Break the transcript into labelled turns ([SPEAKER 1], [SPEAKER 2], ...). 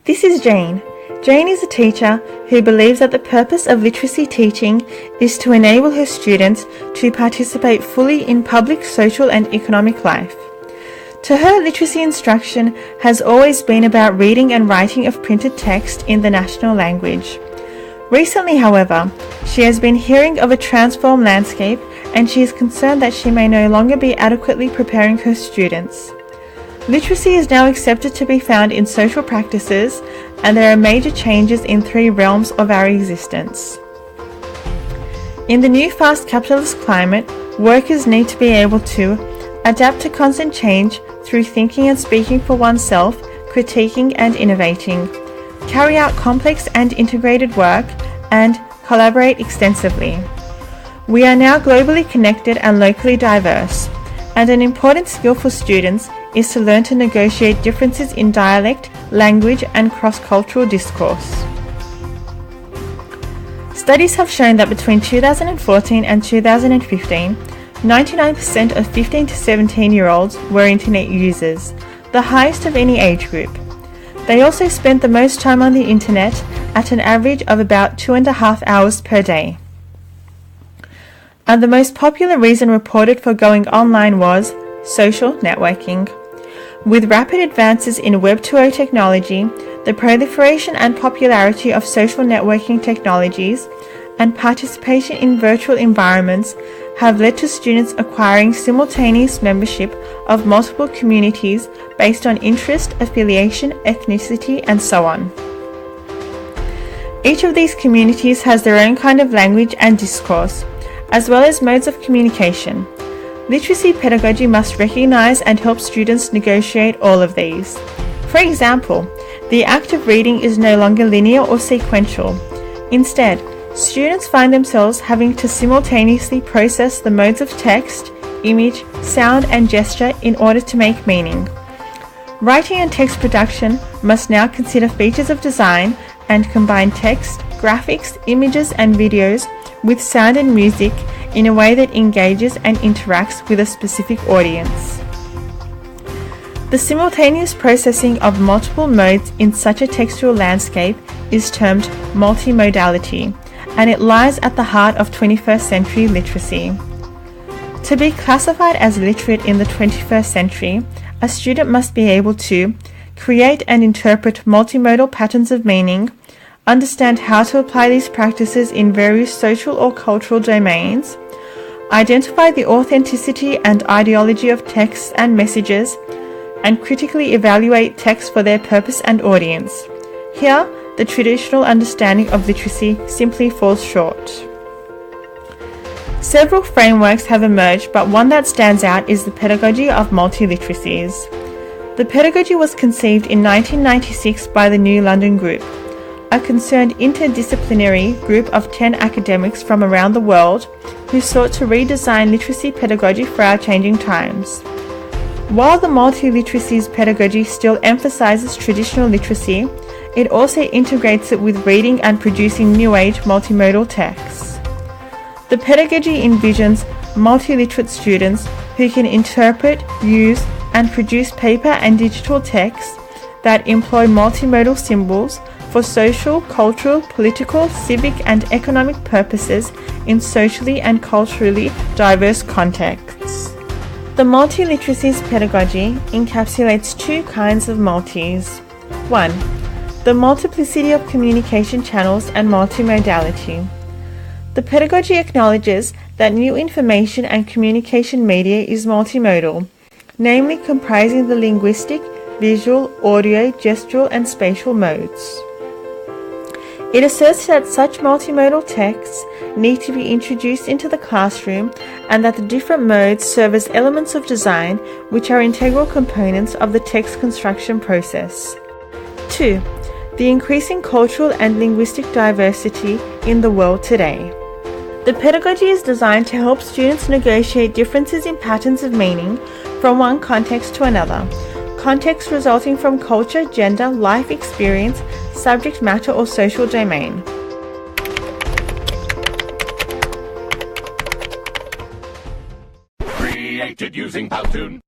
[SPEAKER 1] This is Jane. Jane is a teacher who believes that the purpose of literacy teaching is to enable her students to participate fully in public, social and economic life. To her, literacy instruction has always been about reading and writing of printed text in the national language. Recently, however, she has been hearing of a transformed landscape and she is concerned that she may no longer be adequately preparing her students. Literacy is now accepted to be found in social practices, and there are major changes in 3 realms of our existence. In the new fast capitalist climate, workers need to be able to adapt to constant change through thinking and speaking for oneself, critiquing and innovating, carry out complex and integrated work, and collaborate extensively. We are now globally connected and locally diverse, and an important skill for students is to learn to negotiate differences in dialect, language, and cross-cultural discourse. Studies have shown that between 2014 and 2015, 99% of 15 to 17-year-olds were internet users, the highest of any age group. They also spent the most time on the internet at an average of about 2.5 hours per day. And the most popular reason reported for going online was social networking. With rapid advances in Web 2.0 technology, the proliferation and popularity of social networking technologies, and participation in virtual environments have led to students acquiring simultaneous membership of multiple communities based on interest, affiliation, ethnicity, and so on. Each of these communities has their own kind of language and discourse, as well as modes of communication. Literacy pedagogy must recognize and help students negotiate all of these. For example, the act of reading is no longer linear or sequential. Instead, students find themselves having to simultaneously process the modes of text, image, sound, and gesture in order to make meaning. Writing and text production must now consider features of design and combine text, graphics, images, and videos with sound and music in a way that engages and interacts with a specific audience. The simultaneous processing of multiple modes in such a textual landscape is termed multimodality, and it lies at the heart of 21st century literacy. To be classified as literate in the 21st century, a student must be able to create and interpret multimodal patterns of meaning, understand how to apply these practices in various social or cultural domains, identify the authenticity and ideology of texts and messages, and critically evaluate texts for their purpose and audience. Here, the traditional understanding of literacy simply falls short. Several frameworks have emerged, but one that stands out is the pedagogy of multiliteracies. The pedagogy was conceived in 1996 by the New London Group, a concerned interdisciplinary group of 10 academics from around the world who sought to redesign literacy pedagogy for our changing times. While the multiliteracies pedagogy still emphasizes traditional literacy, it also integrates it with reading and producing new age multimodal texts. The pedagogy envisions multiliterate students who can interpret, use, and produce paper and digital texts that employ multimodal symbols for social, cultural, political, civic, and economic purposes in socially and culturally diverse contexts. The multiliteracies pedagogy encapsulates 2 kinds of multis. 1. The multiplicity of communication channels and multimodality. The pedagogy acknowledges that new information and communication media is multimodal, namely comprising the linguistic, visual, audio, gestural, and spatial modes. It asserts that such multimodal texts need to be introduced into the classroom and that the different modes serve as elements of design which are integral components of the text construction process. 2. The increasing cultural and linguistic diversity in the world today. The pedagogy is designed to help students negotiate differences in patterns of meaning from one context to another, context resulting from culture, gender, life experience, subject matter, or social domain.
[SPEAKER 2] Created using Powtoon.